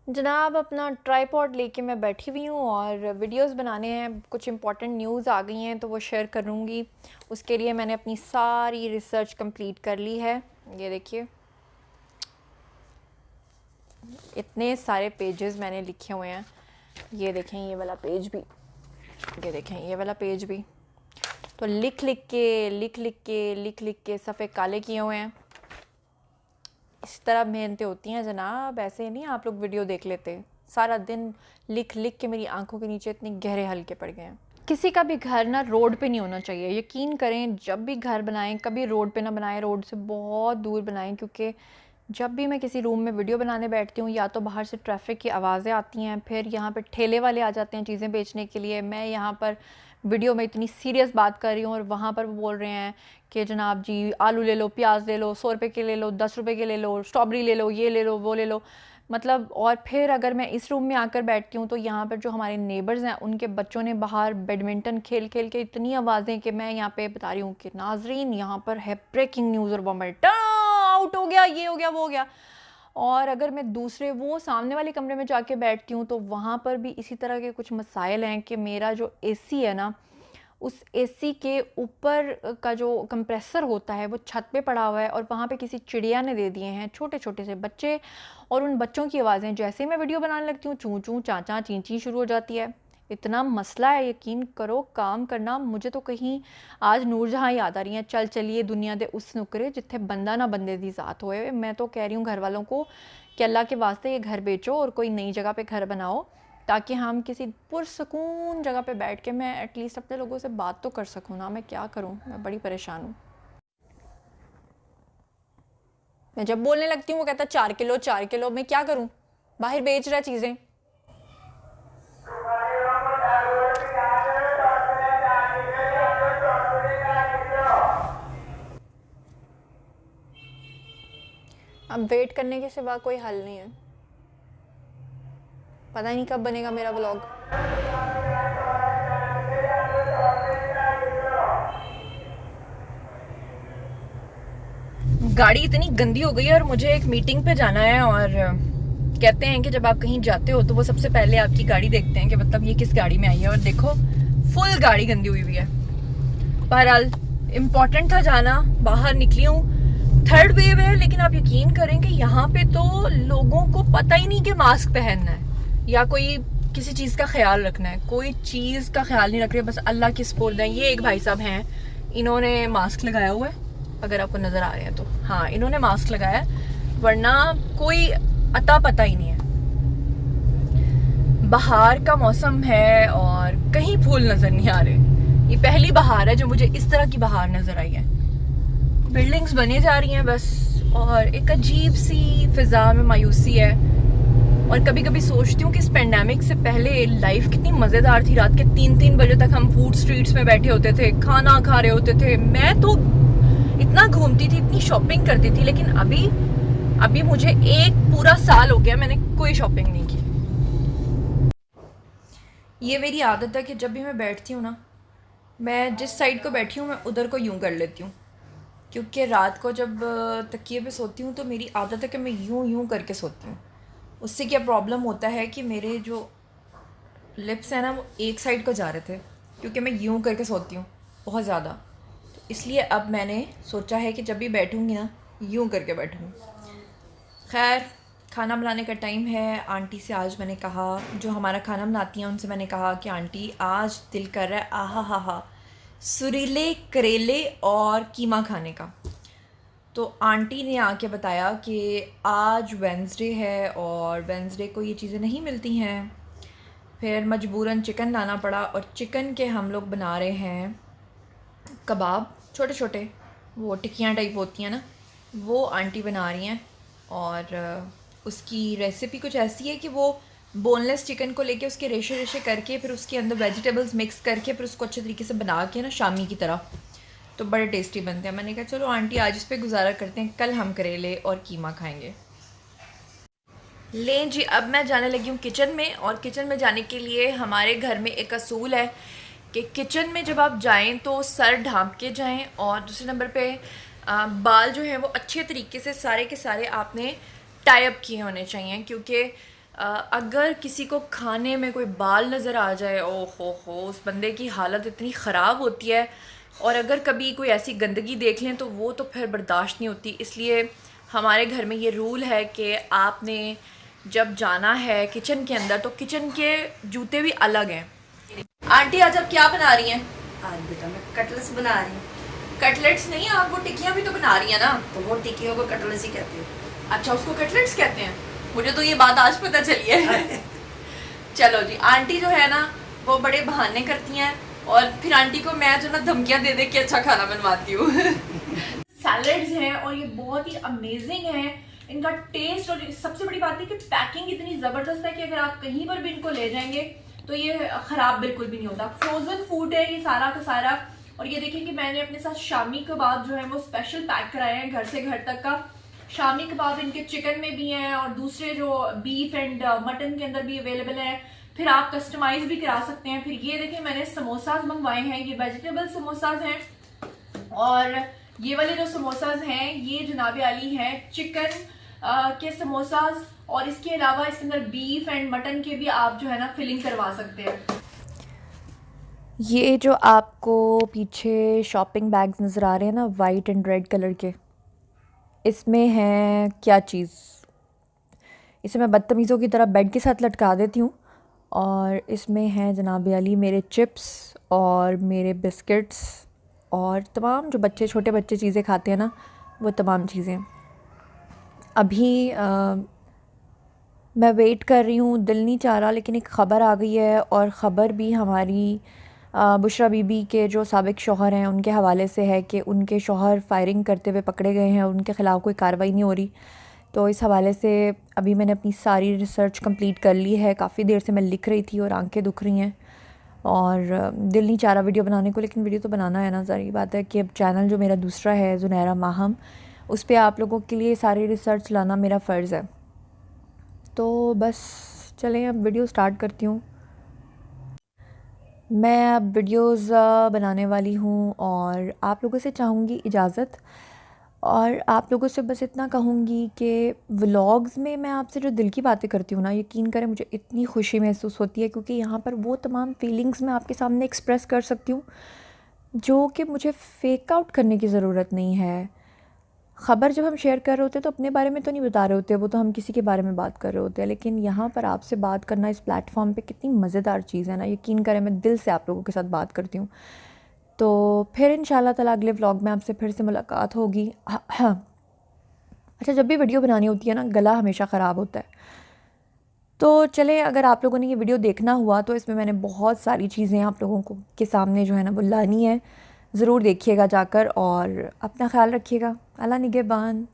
जनाब अपना ट्राईपॉड लेके मैं बैठी हुई हूँ और वीडियोस बनाने हैं। कुछ इम्पॉर्टेंट न्यूज़ आ गई हैं तो वो शेयर करूँगी। उसके लिए मैंने अपनी सारी रिसर्च कंप्लीट कर ली है। ये देखिए, इतने सारे पेजेस मैंने लिखे हुए हैं। ये देखें, ये वाला पेज भी, ये देखें ये वाला पेज भी। तो लिख लिख के सफ़े काले किए हुए हैं। इस तरह मेहनतें होती हैं जनाब, ऐसे नहीं आप लोग वीडियो देख लेते। सारा दिन लिख लिख के मेरी आंखों के नीचे इतने गहरे हल्के पड़ गए हैं। किसी का भी घर ना रोड पे नहीं होना चाहिए। यकीन करें, जब भी घर बनाएं कभी रोड पे ना बनाएं, रोड से बहुत दूर बनाएं। क्योंकि जब भी मैं किसी रूम में वीडियो बनाने बैठती हूँ, या तो बाहर से ट्रैफिक की आवाज़ें आती हैं, फिर यहाँ पे ठेले वाले आ जाते हैं चीज़ें बेचने के लिए। मैं यहाँ पर वीडियो में इतनी सीरियस बात कर रही हूँ और वहाँ पर वो बोल रहे हैं कि जनाब जी आलू ले लो, प्याज ले लो, 100 रुपये के ले लो, 10 रुपये के ले लो, स्ट्रॉबेरी ले लो, ये ले लो, वो ले लो। मतलब, और फिर अगर मैं इस रूम में आकर बैठती हूँ तो यहाँ पर जो हमारे नेबर्स हैं उनके बच्चों ने बाहर बैडमिंटन खेल खेल के इतनी आवाज़ें कि मैं यहाँ पे बता रही हूँ कि नाजरीन यहाँ पर है ब्रेकिंग न्यूज़ और बम्बर आउट हो गया, ये हो गया, वो हो गया। और अगर मैं दूसरे वो सामने वाले कमरे में जाके बैठती हूँ तो वहाँ पर भी इसी तरह के कुछ मसाइल हैं कि मेरा जो एसी है ना, उस एसी के ऊपर का जो कंप्रेसर होता है वो छत पे पड़ा हुआ है और वहाँ पे किसी चिड़िया ने दे दिए हैं छोटे छोटे से बच्चे। और उन बच्चों की आवाज़ें जैसे ही मैं वीडियो बनाने लगती हूँ चूँ चूँ चाँ ची ची शुरू हो जाती है। इतना मसला है, यकीन करो काम करना। मुझे तो कहीं आज नूरजहाँ याद आ रही हैं, चल चलिए दुनिया दे उस नुकरे जिथे बंदा ना बंदे दी ज़ात होए। मैं तो कह रही हूँ घर वालों को कि अल्लाह के वास्ते ये घर बेचो और कोई नई जगह पे घर बनाओ, ताकि हम किसी पुरसकून जगह पे बैठ के मैं एटलीस्ट अपने लोगों से बात तो कर सकूँ ना। मैं क्या करूँ, मैं बड़ी परेशान हूँ। मैं जब बोलने लगती हूँ वो कहता 4 किलो 4 किलो। मैं क्या करूँ, बाहर बेच रहा है चीज़ें। अब वेट करने के सिवा कोई हल नहीं है। पता ही नहीं कब बनेगा मेरा व्लॉग। गाड़ी इतनी गंदी हो गई है और मुझे एक मीटिंग पे जाना है। और कहते हैं कि जब आप कहीं जाते हो तो वो सबसे पहले आपकी गाड़ी देखते हैं कि मतलब ये किस गाड़ी में आई है। और देखो, फुल गाड़ी गंदी हुई हुई है। बहरहाल इम्पॉर्टेंट था जाना, बाहर निकली हूँ। थर्ड वेव है, लेकिन आप यकीन करें कि यहाँ पे तो लोगों को पता ही नहीं कि मास्क पहनना है या कोई किसी चीज़ का ख्याल रखना है। कोई चीज़ का ख्याल नहीं रख रहे, बस अल्लाह की स्पोर्ट है। ये एक भाई साहब हैं, इन्होंने मास्क लगाया हुआ है, अगर आपको नज़र आ रहे हैं तो। हाँ, इन्होंने मास्क लगाया है, वरना कोई अता पता ही नहीं है। बहार का मौसम है और कहीं फूल नज़र नहीं आ रहे। ये पहली बहार है जो मुझे इस तरह की बहार नज़र आई है। बिल्डिंग्स बनी जा रही हैं बस, और एक अजीब सी फिजा में मायूसी है। और कभी कभी सोचती हूँ कि इस पेंडेमिक से पहले लाइफ कितनी मज़ेदार थी। रात के 3-3 बजे तक हम फूड स्ट्रीट्स में बैठे होते थे, खाना खा रहे होते थे। मैं तो इतना घूमती थी, इतनी शॉपिंग करती थी। लेकिन अभी मुझे एक पूरा साल हो गया मैंने कोई शॉपिंग नहीं की। ये मेरी आदत है कि जब भी मैं बैठती हूँ ना, मैं जिस साइड को बैठी हूँ मैं उधर को यूं कर लेती हूँ। क्योंकि रात को जब तकिए पे सोती हूँ तो मेरी आदत है कि मैं यूं यूं करके सोती हूँ। उससे क्या प्रॉब्लम होता है कि मेरे जो लिप्स हैं ना वो एक साइड को जा रहे थे, क्योंकि मैं यूं करके सोती हूँ बहुत ज़्यादा। तो इसलिए अब मैंने सोचा है कि जब भी बैठूँगी ना यूं करके बैठूँगी। खैर, खाना बनाने का टाइम है। आंटी से आज मैंने कहा, जो हमारा खाना बनाती हैं उनसे मैंने कहा कि आंटी आज दिल कर रहा है आहा हा हा सुरीले करेले और कीमा खाने का। तो आंटी ने आके बताया कि आज वेंसडे है और वेंसडे को ये चीज़ें नहीं मिलती हैं। फिर मजबूरन चिकन लाना पड़ा और चिकन के हम लोग बना रहे हैं कबाब, छोटे छोटे, वो टिक्कियाँ टाइप होती हैं ना, वो आंटी बना रही हैं। और उसकी रेसिपी कुछ ऐसी है कि वो बोनलेस चिकन को लेके उसके रेशे रेशे करके फिर उसके अंदर वेजिटेबल्स मिक्स करके फिर उसको अच्छे तरीके से बना के ना शामी की तरह, तो बड़े टेस्टी बनते हैं। मैंने कहा चलो आंटी आज इस पे गुजारा करते हैं, कल हम करेले और कीमा खाएंगे। लें जी, अब मैं जाने लगी हूँ किचन में। और किचन में जाने के लिए हमारे घर में एक असूल है कि किचन में जब आप जाएं तो सर ढांप के जाएं। और दूसरे नंबर पे बाल जो हैं वो अच्छे तरीके से सारे के सारे आपने टाई अप किए होने चाहिए, क्योंकि अगर किसी को खाने में कोई बाल नज़र आ जाए, ओ हो उस बंदे की हालत इतनी ख़राब होती है। और अगर कभी कोई ऐसी गंदगी देख लें तो वो तो फिर बर्दाश्त नहीं होती। इसलिए हमारे घर में ये रूल है कि आपने जब जाना है किचन के अंदर तो किचन के जूते भी अलग हैं। आंटी आज आप क्या बना रही हैं? आज बेटा मैं कटलेट्स बना रही हूँ। कटलेट्स नहीं, आप वो टिक्कियाँ भी तो बना रही हैं ना? तो वो टिक्कियों को कटलेट्स ही कहते हैं। अच्छा, उसको कटलेट्स कहते हैं? मुझे तो ये बात आज पता चली है। चलो जी, आंटी जो है ना वो बड़े बहाने करती हैं और फिर आंटी को मैं जो ना धमकियां दे दे के अच्छा खाना बनवाती हूँ। सैलड्स हैं और ये बहुत ही अमेजिंग है इनका टेस्ट। और सबसे बड़ी बात है कि पैकिंग इतनी ज़बरदस्त है कि अगर आप कहीं पर भी इनको ले जाएंगे तो ये ख़राब बिल्कुल भी नहीं होता। फ्रोज़न फूड है ये सारा का सारा। और ये देखिए कि मैंने अपने साथ शामी कबाब जो है वो स्पेशल पैक कराए हैं घर से घर तक का। शामी कबाब इनके चिकन में भी हैं और दूसरे जो बीफ एंड मटन के अंदर भी अवेलेबल है। फिर आप कस्टमाइज भी करा सकते हैं। फिर ये देखिए मैंने समोसाज मंगवाए हैं, ये वेजिटेबल समोसाज हैं। और ये वाले जो समोसाज हैं ये जनाब आली हैं चिकन के समोसाज। और इसके अलावा इसके अंदर बीफ एंड मटन के भी आप जो है ना फिलिंग करवा सकते हैं। ये जो आपको पीछे शॉपिंग बैग्स नज़र आ रहे हैं ना वाइट एंड रेड कलर के, इसमें है क्या चीज़, इसे मैं बदतमीज़ों की तरह बेड के साथ लटका देती हूँ। और इसमें है जनाब आली मेरे चिप्स और मेरे बिस्किट्स और तमाम जो बच्चे छोटे बच्चे चीज़ें खाते हैं ना वो तमाम चीज़ें। अभी मैं वेट कर रही हूँ, दिल नहीं चाह रहा, लेकिन एक ख़बर आ गई है और ख़बर भी हमारी बुशरा बीबी के जो साबिक शौहर हैं उनके हवाले से है कि उनके शौहर फायरिंग करते हुए पकड़े गए हैं और उनके ख़िलाफ़ कोई कार्रवाई नहीं हो रही। तो इस हवाले से अभी मैंने अपनी सारी रिसर्च कंप्लीट कर ली है। काफ़ी देर से मैं लिख रही थी और आंखें दुख रही हैं और दिल नहीं चाह रहा वीडियो बनाने को, लेकिन वीडियो तो बनाना है ना। ज़ाहिर बात है कि अब चैनल जो मेरा दूसरा है ज़ुनैरा माहम, उस पर आप लोगों के लिए सारी रिसर्च लाना मेरा फ़र्ज़ है। तो बस चलें अब वीडियो स्टार्ट करती हूँ। मैं अब वीडियोस बनाने वाली हूँ और आप लोगों से चाहूँगी इजाज़त। और आप लोगों से बस इतना कहूँगी कि व्लॉग्स में मैं आपसे जो दिल की बातें करती हूँ ना, यकीन करें मुझे इतनी खुशी महसूस होती है क्योंकि यहाँ पर वो तमाम फीलिंग्स मैं आपके सामने एक्सप्रेस कर सकती हूँ जो कि मुझे फ़ेक आउट करने की ज़रूरत नहीं है। ख़बर जब हम शेयर कर रहे होते हैं तो अपने बारे में तो नहीं बता रहे होते, वो तो हम किसी के बारे में बात कर रहे होते हैं। लेकिन यहाँ पर आपसे बात करना इस प्लेटफॉर्म पे कितनी मज़ेदार चीज़ है ना, यकीन करें मैं दिल से आप लोगों के साथ बात करती हूँ। तो फिर इंशाल्लाह ताला अगले व्लॉग में आपसे फिर से मुलाकात होगी। अच्छा, जब भी वीडियो बनानी होती है ना गला हमेशा ख़राब होता है। तो चलें, अगर आप लोगों ने ये वीडियो देखना हुआ तो इसमें मैंने बहुत सारी चीज़ें आप लोगों को के सामने जो है ना वो लानी है। ज़रूर देखिएगा जाकर और अपना ख्याल रखिएगा। अल्लाह निगहबान।